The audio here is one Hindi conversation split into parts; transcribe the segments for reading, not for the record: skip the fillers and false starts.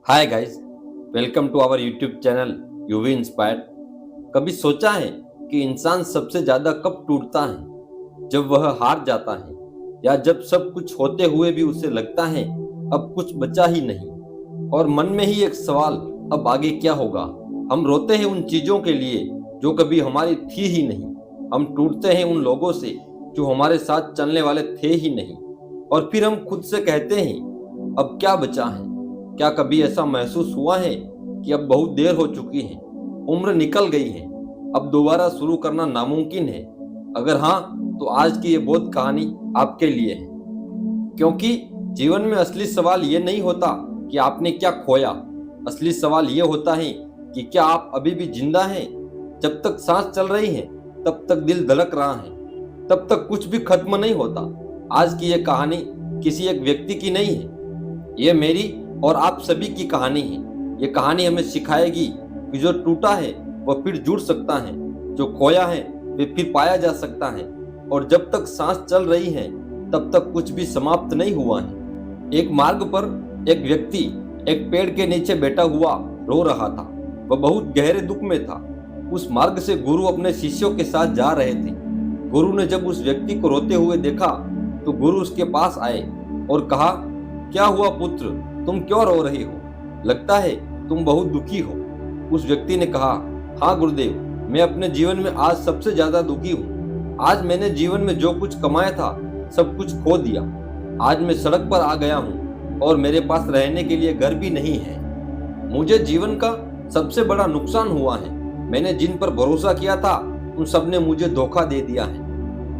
Hi guys, welcome to our YouTube channel UV inspired. कभी सोचा है कि इंसान सबसे ज्यादा कब टूटता है? जब वह हार जाता है या जब सब कुछ होते हुए भी उसे लगता है अब कुछ बचा ही नहीं। और मन में ही एक सवाल, अब आगे क्या होगा। हम रोते हैं उन चीजों के लिए जो कभी हमारी थी ही नहीं। हम टूटते हैं उन लोगों से जो हमारे साथ चलने वाले थे ही नहीं। और फिर हम खुद से कहते हैं अब क्या बचा है। क्या कभी ऐसा महसूस हुआ है कि अब बहुत देर हो चुकी है, उम्र निकल गई है, अब दोबारा शुरू करना नामुमकिन है? अगर हाँ, तो आज की ये बोध कहानी आपके लिए है। क्योंकि जीवन में असली सवाल ये नहीं होता कि आपने क्या खोया। असली सवाल ये होता है कि क्या आप अभी भी जिंदा हैं। जब तक सांस चल रही है तब तक दिल धड़क रहा है, तब तक कुछ भी खत्म नहीं होता। आज की ये कहानी किसी एक व्यक्ति की नहीं है, ये मेरी और आप सभी की कहानी है। ये कहानी हमें सिखाएगी कि जो टूटा है वह फिर जुड़ सकता है, जो खोया है वह फिर पाया जा सकता है, और जब तक सांस चल रही है तब तक कुछ भी समाप्त नहीं हुआ है। एक मार्ग पर एक व्यक्ति एक पेड़ के नीचे बैठा हुआ रो रहा था। वह बहुत गहरे दुख में था। उस मार्ग से गुरु अपने शिष्यों के साथ जा रहे थे। गुरु ने जब उस व्यक्ति को रोते हुए देखा तो गुरु उसके पास आए और कहा, क्या हुआ पुत्र, तुम क्यों रो रहे हो? लगता है तुम बहुत दुखी हो। उस व्यक्ति ने कहा, हाँ गुरुदेव, मैं अपने जीवन में आज सबसे ज्यादा दुखी हूँ। आज मैंने जीवन में जो कुछ कमाया था सब कुछ खो दिया। आज मैं सड़क पर आ गया हूँ और मेरे पास रहने के लिए घर भी नहीं है। मुझे जीवन का सबसे बड़ा नुकसान हुआ है। मैंने जिन पर भरोसा किया था उन सब ने मुझे धोखा दे दिया है।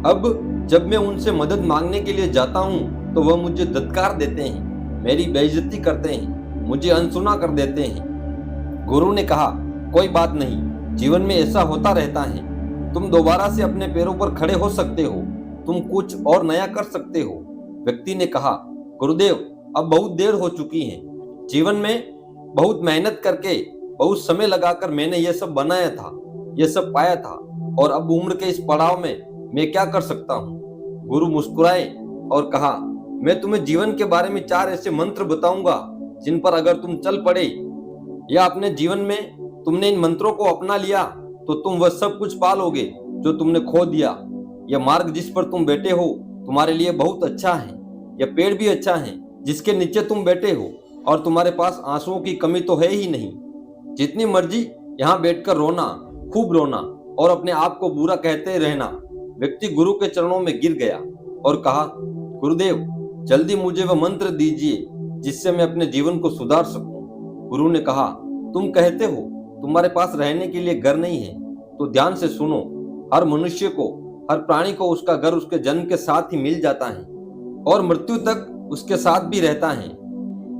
अब जब मैं उनसे मदद मांगने के लिए जाता हूँ तो वह मुझे धत्कार देते हैं, मेरी बेइज्जती करते हैं, मुझे अनसुना कर देते हैं। गुरु ने कहा, कोई बात नहीं, जीवन में ऐसा होता रहता है। तुम दोबारा से अपने पैरों पर खड़े हो सकते हो, तुम कुछ और नया कर सकते हो। व्यक्ति ने कहा, गुरुदेव, अब बहुत देर हो चुकी है। जीवन में बहुत मेहनत करके, बहुत समय लगाकर मैंने यह सब बनाया था, यह सब पाया था, और अब उम्र के इस पड़ाव में मैं क्या कर सकता हूँ? गुरु मुस्कुराए और कहा, मैं तुम्हें जीवन के बारे में 4 ऐसे मंत्र बताऊंगा जिन पर अगर तुम चल पड़े या अपने जीवन में तुमने इन मंत्रों को अपना लिया तो तुम वह सब कुछ पा लोगे जो तुमने खो दिया। यह मार्ग जिस पर तुम बैठे हो तुम्हारे लिए बहुत अच्छा है। यह पेड़ भी अच्छा है जिसके नीचे तुम बैठे हो, और तुम्हारे पास आंसुओं की कमी तो है ही नहीं। जितनी मर्जी यहाँ बैठकर रोना, खूब रोना और अपने आप को बुरा कहते रहना। व्यक्ति गुरु के चरणों में गिर गया और कहा, गुरुदेव, जल्दी मुझे वह मंत्र दीजिए जिससे मैं अपने जीवन को सुधार सकूं। गुरु ने कहा, तुम कहते हो तुम्हारे पास रहने के लिए घर नहीं है, तो ध्यान से सुनो। हर मनुष्य को, हर प्राणी को उसका घर उसके जन्म के साथ ही मिल जाता है और मृत्यु तक उसके साथ भी रहता है।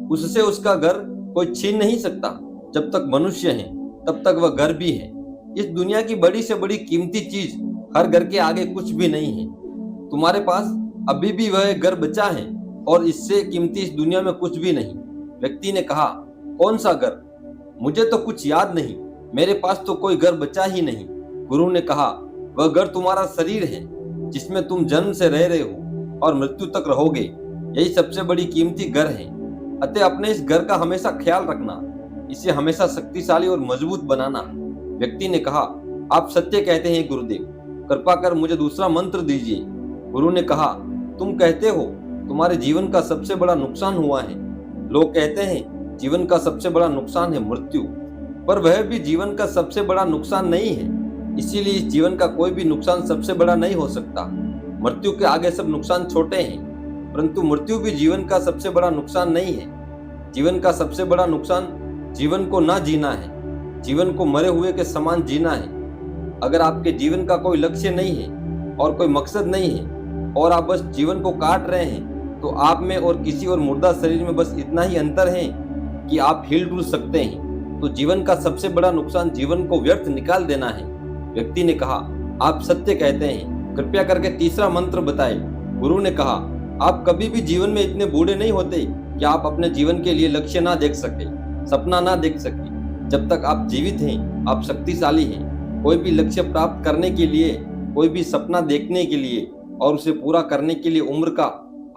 उससे उसका घर कोई छीन नहीं सकता। जब तक मनुष्य है तब तक वह घर भी है। इस दुनिया की बड़ी से बड़ी कीमती चीज हर घर के आगे कुछ भी नहीं है। तुम्हारे पास अभी भी वह घर बचा है और इससे कीमती इस दुनिया में कुछ भी नहीं। व्यक्ति ने कहा, कौन सा घर? मुझे तो कुछ याद नहीं, मेरे पास तो कोई घर बचा ही नहीं। गुरु ने कहा, वह घर तुम्हारा शरीर है जिसमें तुम जन्म से रह रहे हो और मृत्यु तक रहोगे। यही सबसे बड़ी कीमती घर है। अतः अपने इस घर का हमेशा ख्याल रखना, इसे हमेशा शक्तिशाली और मजबूत बनाना। व्यक्ति ने कहा, आप सत्य कहते हैं गुरुदेव, कृपा कर मुझे दूसरा मंत्र दीजिए। गुरु ने कहा, तुम कहते हो तुम्हारे जीवन का सबसे बड़ा नुकसान हुआ है। लोग कहते हैं जीवन का सबसे बड़ा नुकसान है मृत्यु, पर वह भी जीवन का सबसे बड़ा नुकसान नहीं है। इसीलिए इस जीवन का कोई भी नुकसान सबसे बड़ा नहीं हो सकता। मृत्यु के आगे सब नुकसान छोटे हैं, परंतु मृत्यु भी जीवन का सबसे बड़ा नुकसान नहीं है। जीवन का सबसे बड़ा नुकसान जीवन को ना जीना है, जीवन को मरे हुए के समान जीना है। अगर आपके जीवन का कोई लक्ष्य नहीं है और कोई मकसद नहीं है और आप बस जीवन को काट रहे हैं, तो आप में और किसी और मुर्दा शरीर में बस इतना ही अंतर है कि आप हिल डुल सकते हैं। तो जीवन का सबसे बड़ा नुकसान जीवन को व्यर्थ निकाल देना है। व्यक्ति ने कहा, आप सत्य कहते हैं, कृपया करके तीसरा मंत्र बताए। गुरु ने कहा, आप कभी भी जीवन में इतने बूढ़े नहीं होते कि आप अपने जीवन के लिए लक्ष्य ना देख सके, सपना ना देख सके। जब तक आप जीवित हैं आप शक्तिशाली हैं। कोई भी लक्ष्य प्राप्त करने के लिए, कोई भी सपना देखने के लिए और उसे पूरा करने के लिए उम्र का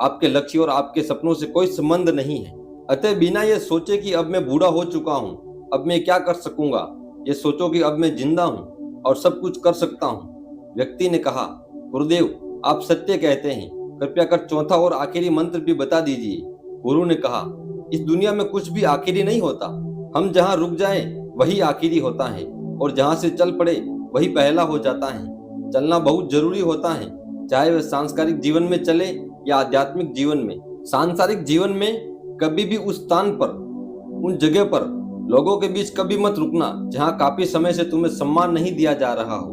आपके लक्ष्य और आपके सपनों से कोई संबंध नहीं है। अतः बिना ये सोचे कि अब मैं बूढ़ा हो चुका हूँ, अब मैं क्या कर सकूंगा, ये सोचो कि अब मैं जिंदा हूँ और सब कुछ कर सकता हूँ। व्यक्ति ने कहा, गुरुदेव आप सत्य कहते हैं, कृपया कर चौथा और आखिरी मंत्र भी बता दीजिए। गुरु ने कहा, इस दुनिया में कुछ भी आखिरी नहीं होता। हम जहाँ रुक जाए वही आखिरी होता है और जहाँ से चल पड़े वही पहला हो जाता है। चलना बहुत जरूरी होता है, चाहे वह सांसारिक जीवन में चले या आध्यात्मिक जीवन में। सांसारिक जीवन में कभी भी उस स्थान पर, उन जगह पर, लोगों के बीच कभी मत रुकना जहाँ काफी समय से तुम्हें सम्मान नहीं दिया जा रहा हो।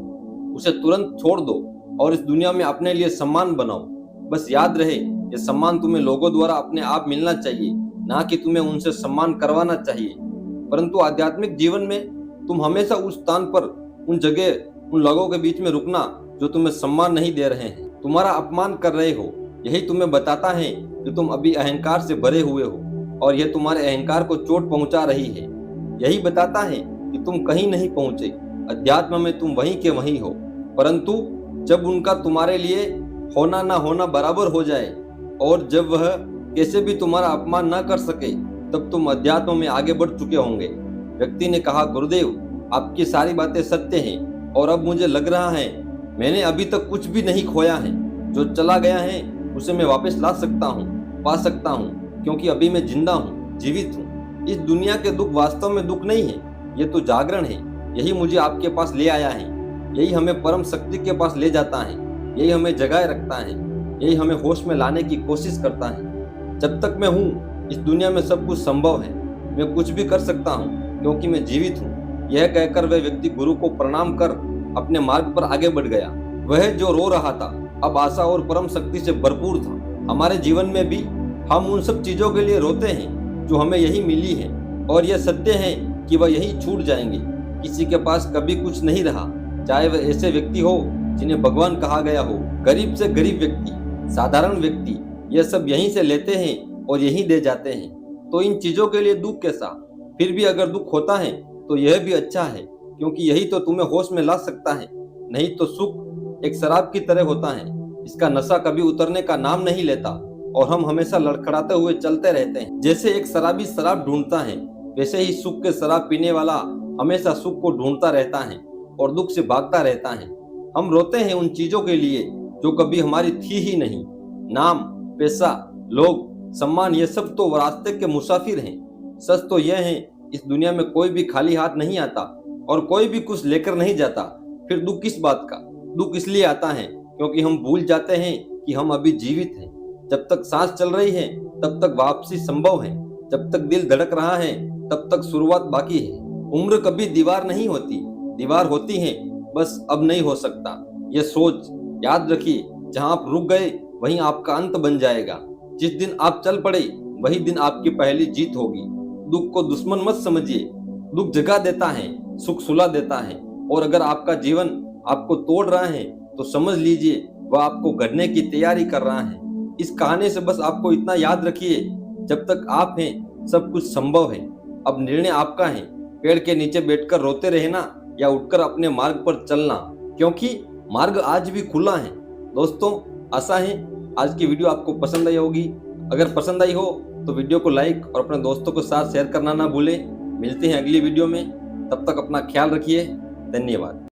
उसे तुरंत छोड़ दो और इस दुनिया में अपने लिए सम्मान बनाओ। बस याद रहे, ये सम्मान तुम्हें लोगों द्वारा अपने आप मिलना चाहिए, ना कि तुम्हें उनसे सम्मान करवाना चाहिए। परंतु आध्यात्मिक जीवन में तुम हमेशा उस स्थान पर, उन जगह, उन लोगों के बीच में रुकना जो तुम्हें सम्मान नहीं दे रहे हैं, तुम्हारा अपमान कर रहे हो। यही तुम्हें बताता है कि तुम अभी अहंकार से भरे हुए हो और यह तुम्हारे अहंकार को चोट पहुंचा रही है। यही बताता है कि तुम कहीं नहीं पहुंचे, अध्यात्म में तुम वहीं के वहीं हो। परंतु जब उनका तुम्हारे लिए होना ना होना बराबर हो जाए और जब वह कैसे भी तुम्हारा अपमान ना कर सके, तब तुम अध्यात्म में आगे बढ़ चुके होंगे। व्यक्ति ने कहा, गुरुदेव आपकी सारी बातें सत्य हैं और अब मुझे लग रहा है मैंने अभी तक कुछ भी नहीं खोया है। जो चला गया है उसे मैं वापस ला सकता हूँ, पा सकता हूँ, क्योंकि अभी मैं जिंदा हूँ, जीवित हूँ। इस दुनिया के दुख वास्तव में दुख नहीं है, ये तो जागरण है। यही मुझे आपके पास ले आया है, यही हमें परम शक्ति के पास ले जाता है, यही हमें जगाए रखता है, यही हमें होश में लाने की कोशिश करता है। जब तक मैं हूँ इस दुनिया में सब कुछ संभव है, मैं कुछ भी कर सकता हूँ क्योंकि मैं जीवित हूँ। यह कहकर वह व्यक्ति गुरु को प्रणाम कर अपने मार्ग पर आगे बढ़ गया। वह जो रो रहा था अब आशा और परम शक्ति से भरपूर था। हमारे जीवन में भी हम उन सब चीजों के लिए रोते हैं जो हमें यही मिली है और यह सत्य है कि वह यही छूट जाएंगे। किसी के पास कभी कुछ नहीं रहा, चाहे वह ऐसे व्यक्ति हो जिन्हें भगवान कहा गया हो, गरीब से गरीब व्यक्ति, साधारण व्यक्ति, यह सब यहीं से लेते हैं और यहीं दे जाते हैं। तो इन चीजों के लिए दुख कैसा? फिर भी अगर दुख होता है तो यह भी अच्छा है, क्योंकि यही तो तुम्हें होश में ला सकता है। नहीं तो सुख एक शराब की तरह होता है, इसका नशा कभी उतरने का नाम नहीं लेता और हम हमेशा लड़खड़ाते हुए चलते रहते हैं। जैसे एक शराबी शराब ढूंढता है, वैसे ही सुख के शराब पीने वाला हमेशा सुख को ढूंढता रहता है और दुख से भागता रहता है। हम रोते हैं उन चीजों के लिए जो कभी हमारी थी ही नहीं। नाम, पैसा, लोग, सम्मान, ये सब तो रास्ते के मुसाफिर हैं। सच तो यह है, इस दुनिया में कोई भी खाली हाथ नहीं आता और कोई भी कुछ लेकर नहीं जाता। फिर दुख किस बात का? दुख इसलिए आता है क्योंकि हम भूल जाते हैं कि हम अभी जीवित हैं। जब तक सांस चल रही है तब तक वापसी संभव है, जब तक दिल धड़क रहा है तब तक शुरुआत बाकी है। उम्र कभी दीवार नहीं होती, दीवार होती है, बस अब नहीं हो सकता। ये सोच याद रखिए, जहां आप रुक गए वहीं आपका अंत बन जाएगा। जिस दिन आप चल पड़े वही दिन आपकी पहली जीत होगी। दुख को दुश्मन मत समझिए, दुख जगा देता है, सुख सुला देता है। और अगर आपका जीवन आपको तोड़ रहा है तो समझ लीजिए वह आपको गढ़ने की तैयारी कर रहा है। इस कहानी से बस आपको इतना याद रखिए, जब तक आप हैं सब कुछ संभव है। अब निर्णय आपका है, पेड़ के नीचे बैठकर रोते रहना या उठकर अपने मार्ग पर चलना, क्योंकि मार्ग आज भी खुला है। दोस्तों, आशा है आज की वीडियो आपको पसंद आई होगी। अगर पसंद आई हो तो वीडियो को लाइक और अपने दोस्तों के साथ शेयर करना ना भूलें। मिलते हैं अगली वीडियो में, तब तक अपना ख्याल रखिए। धन्यवाद।